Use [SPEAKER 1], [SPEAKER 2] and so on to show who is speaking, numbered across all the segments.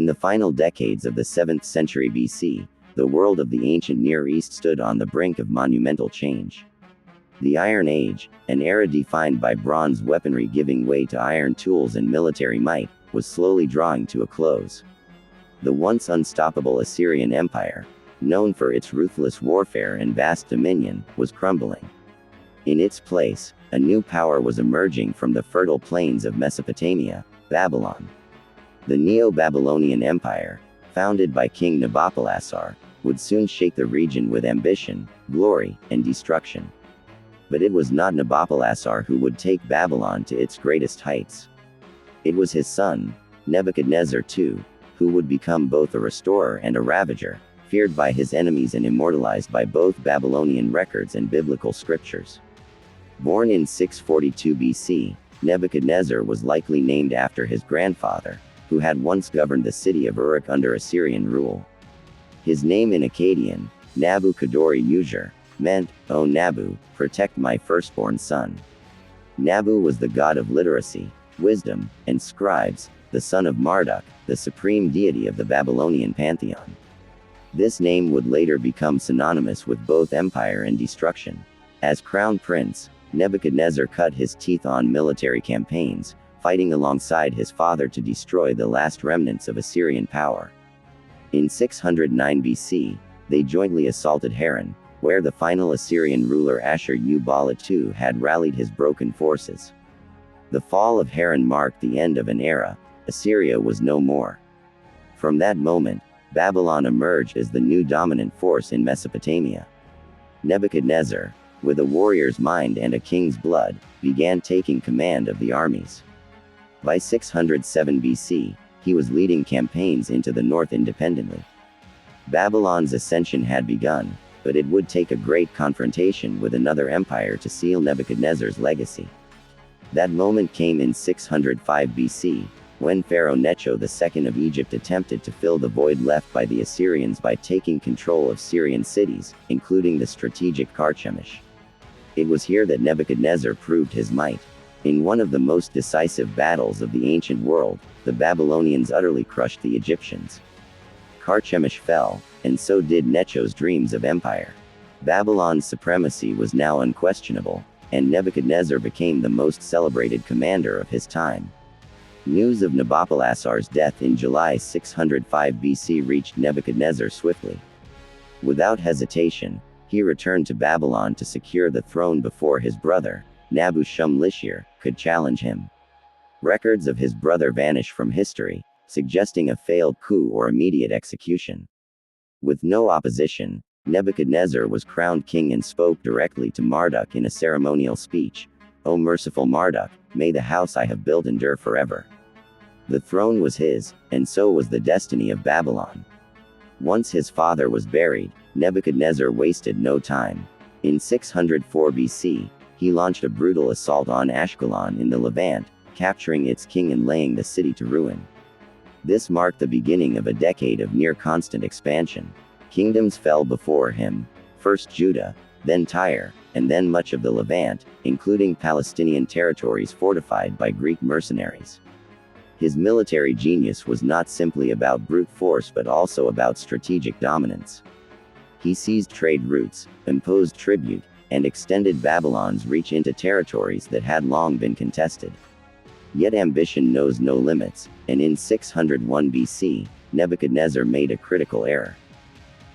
[SPEAKER 1] In the final decades of the 7th century BC, the world of the ancient Near East stood on the brink of monumental change. The Iron Age, an era defined by bronze weaponry giving way to iron tools and military might, was slowly drawing to a close. The once unstoppable Assyrian Empire, known for its ruthless warfare and vast dominion, was crumbling. In its place, a new power was emerging from the fertile plains of Mesopotamia, Babylon. The Neo-Babylonian Empire, founded by King Nabopolassar, would soon shake the region with ambition, glory, and destruction. But it was not Nabopolassar who would take Babylon to its greatest heights. It was his son, Nebuchadnezzar II, who would become both a restorer and a ravager, feared by his enemies and immortalized by both Babylonian records and biblical scriptures. Born in 642 BC, Nebuchadnezzar was likely named after his grandfather, who had once governed the city of Uruk under Assyrian rule. His name in Akkadian, Nabu Kadori Ujer, meant, "O Nabu, protect my firstborn son." Nabu was the god of literacy, wisdom, and scribes, the son of Marduk, the supreme deity of the Babylonian pantheon. This name would later become synonymous with both empire and destruction. As crown prince, Nebuchadnezzar cut his teeth on military campaigns, fighting alongside his father to destroy the last remnants of Assyrian power. In 609 BC, they jointly assaulted Haran, where the final Assyrian ruler Ashur-bal II had rallied his broken forces. The fall of Haran marked the end of an era. Assyria was no more. From that moment, Babylon emerged as the new dominant force in Mesopotamia. Nebuchadnezzar, with a warrior's mind and a king's blood, began taking command of the armies. By 607 BC, he was leading campaigns into the north independently. Babylon's ascension had begun, but it would take a great confrontation with another empire to seal Nebuchadnezzar's legacy. That moment came in 605 BC, when Pharaoh Necho II of Egypt attempted to fill the void left by the Assyrians by taking control of Syrian cities, including the strategic Carchemish. It was here that Nebuchadnezzar proved his might. In one of the most decisive battles of the ancient world, the Babylonians utterly crushed the Egyptians. Carchemish fell, and so did Necho's dreams of empire. Babylon's supremacy was now unquestionable, and Nebuchadnezzar became the most celebrated commander of his time. News of Nabopolassar's death in July 605 BC reached Nebuchadnezzar swiftly. Without hesitation, he returned to Babylon to secure the throne before his brother, Nabu-shum-lishir, could challenge him. Records of his brother vanish from history, suggesting a failed coup or immediate execution. With no opposition, Nebuchadnezzar was crowned king and spoke directly to Marduk in a ceremonial speech. "O merciful Marduk, may the house I have built endure forever." The throne was his, and so was the destiny of Babylon. Once his father was buried, Nebuchadnezzar wasted no time. In 604 BC, he launched a brutal assault on Ashkelon in the Levant, capturing its king and laying the city to ruin. This marked the beginning of a decade of near-constant expansion. Kingdoms fell before him, first Judah, then Tyre, and then much of the Levant, including Palestinian territories fortified by Greek mercenaries. His military genius was not simply about brute force but also about strategic dominance. He seized trade routes, imposed tribute, and extended Babylon's reach into territories that had long been contested. Yet ambition knows no limits, and in 601 BC, Nebuchadnezzar made a critical error.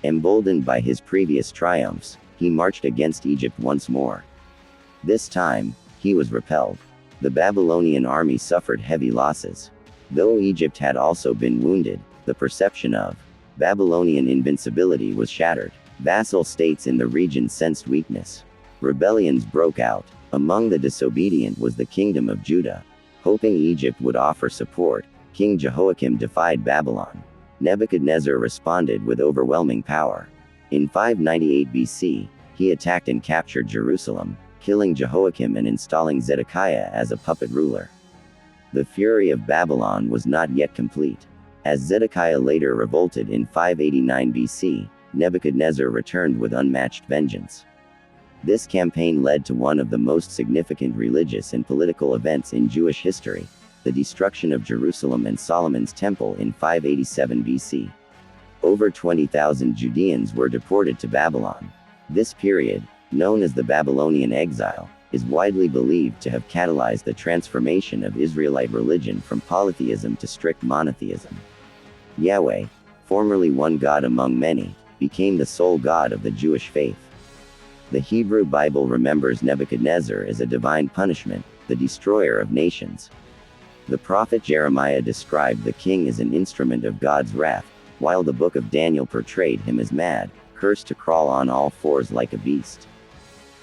[SPEAKER 1] Emboldened by his previous triumphs, he marched against Egypt once more. This time, he was repelled. The Babylonian army suffered heavy losses. Though Egypt had also been wounded, the perception of Babylonian invincibility was shattered. Vassal states in the region sensed weakness. Rebellions broke out. Among the disobedient was the kingdom of Judah. Hoping Egypt would offer support, King Jehoiakim defied Babylon. Nebuchadnezzar responded with overwhelming power. In 598 BC, he attacked and captured Jerusalem, killing Jehoiakim and installing Zedekiah as a puppet ruler. The fury of Babylon was not yet complete. As Zedekiah later revolted in 589 BC, Nebuchadnezzar returned with unmatched vengeance. This campaign led to one of the most significant religious and political events in Jewish history, the destruction of Jerusalem and Solomon's temple in 587 BC. Over 20,000 Judeans were deported to Babylon. This period, known as the Babylonian exile, is widely believed to have catalyzed the transformation of Israelite religion from polytheism to strict monotheism. Yahweh, formerly one God among many, became the sole God of the Jewish faith. The Hebrew Bible remembers Nebuchadnezzar as a divine punishment, the destroyer of nations. The prophet Jeremiah described the king as an instrument of God's wrath, while the book of Daniel portrayed him as mad, cursed to crawl on all fours like a beast.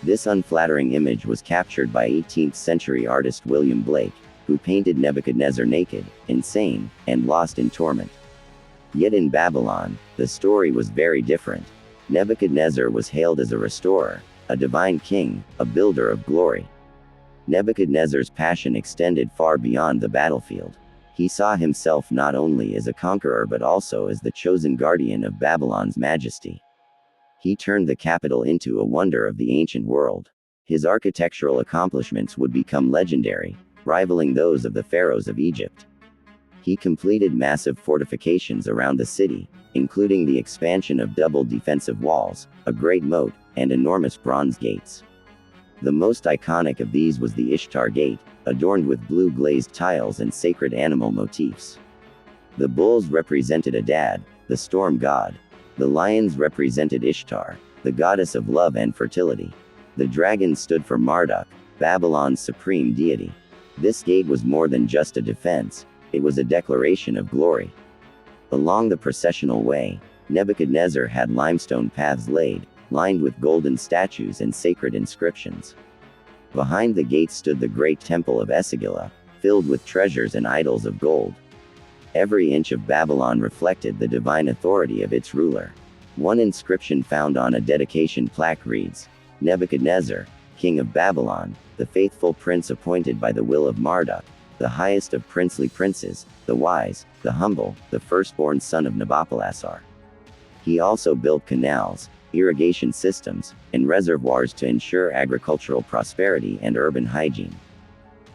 [SPEAKER 1] This unflattering image was captured by 18th-century artist William Blake, who painted Nebuchadnezzar naked, insane, and lost in torment. Yet in Babylon, the story was very different. Nebuchadnezzar was hailed as a restorer, a divine king, a builder of glory. Nebuchadnezzar's passion extended far beyond the battlefield. He saw himself not only as a conqueror but also as the chosen guardian of Babylon's majesty. He turned the capital into a wonder of the ancient world. His architectural accomplishments would become legendary, rivaling those of the pharaohs of Egypt. He completed massive fortifications around the city, including the expansion of double defensive walls, a great moat, and enormous bronze gates. The most iconic of these was the Ishtar Gate, adorned with blue glazed tiles and sacred animal motifs. The bulls represented Adad, the storm god. The lions represented Ishtar, the goddess of love and fertility. The dragon stood for Marduk, Babylon's supreme deity. This gate was more than just a defense, it was a declaration of glory. Along the processional way, Nebuchadnezzar had limestone paths laid, lined with golden statues and sacred inscriptions. Behind the gate stood the great temple of Esagila, filled with treasures and idols of gold. Every inch of Babylon reflected the divine authority of its ruler. One inscription found on a dedication plaque reads, "Nebuchadnezzar, king of Babylon, the faithful prince appointed by the will of Marduk, the highest of princely princes, the wise, the humble, the firstborn son of Nabopolassar." He also built canals, irrigation systems, and reservoirs to ensure agricultural prosperity and urban hygiene.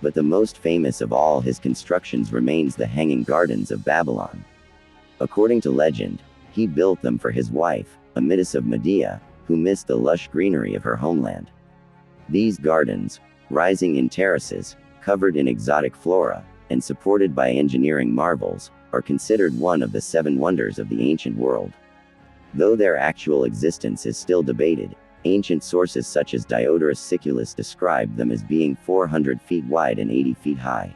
[SPEAKER 1] But the most famous of all his constructions remains the Hanging Gardens of Babylon. According to legend, he built them for his wife, Amidus of Media, who missed the lush greenery of her homeland. These gardens, rising in terraces, covered in exotic flora, and supported by engineering marvels, are considered one of the 7 wonders of the ancient world. Though their actual existence is still debated, ancient sources such as Diodorus Siculus describe them as being 400 feet wide and 80 feet high.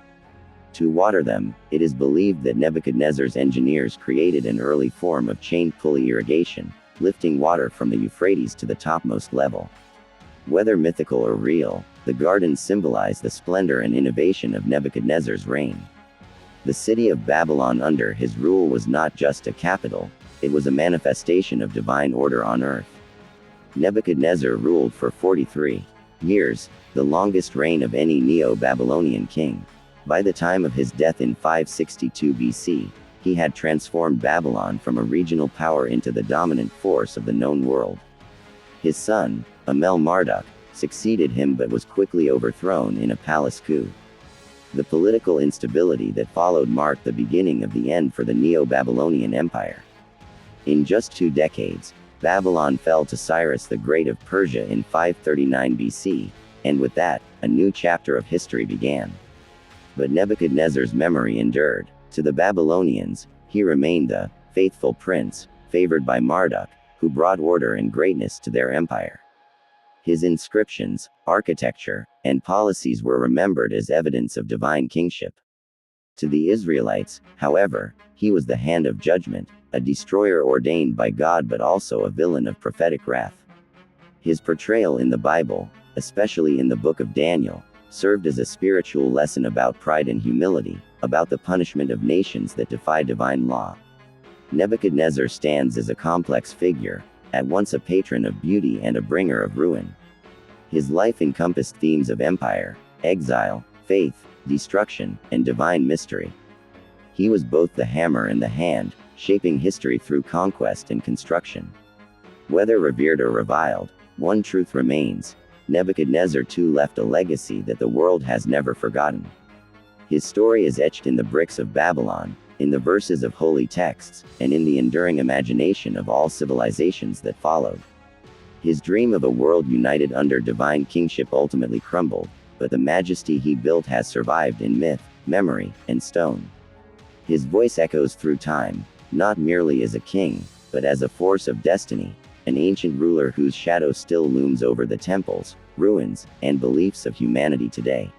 [SPEAKER 1] To water them, it is believed that Nebuchadnezzar's engineers created an early form of chain pulley irrigation, lifting water from the Euphrates to the topmost level. Whether mythical or real, the gardens symbolize the splendor and innovation of Nebuchadnezzar's reign. The city of Babylon under his rule was not just a capital, it was a manifestation of divine order on earth. Nebuchadnezzar ruled for 43 years, the longest reign of any Neo-Babylonian king. By the time of his death in 562 BC, he had transformed Babylon from a regional power into the dominant force of the known world. His son, Amel-Marduk, succeeded him but was quickly overthrown in a palace coup. The political instability that followed marked the beginning of the end for the Neo-Babylonian Empire. In just 2 decades, Babylon fell to Cyrus the Great of Persia in 539 BC, and with that, a new chapter of history began. But Nebuchadnezzar's memory endured. To the Babylonians, he remained the faithful prince, favored by Marduk, who brought order and greatness to their empire. His inscriptions, architecture, and policies were remembered as evidence of divine kingship. To the Israelites, however, he was the hand of judgment, a destroyer ordained by God but also a villain of prophetic wrath. His portrayal in the Bible, especially in the book of Daniel, served as a spiritual lesson about pride and humility, about the punishment of nations that defy divine law. Nebuchadnezzar stands as a complex figure, at once a patron of beauty and a bringer of ruin. His life encompassed themes of empire, exile, faith, destruction, and divine mystery. He was both the hammer and the hand, shaping history through conquest and construction. Whether revered or reviled, one truth remains: Nebuchadnezzar II left a legacy that the world has never forgotten. His story is etched in the bricks of Babylon, in the verses of holy texts, and in the enduring imagination of all civilizations that followed. His dream of a world united under divine kingship ultimately crumbled, but the majesty he built has survived in myth, memory, and stone. His voice echoes through time, not merely as a king, but as a force of destiny, an ancient ruler whose shadow still looms over the temples, ruins, and beliefs of humanity today.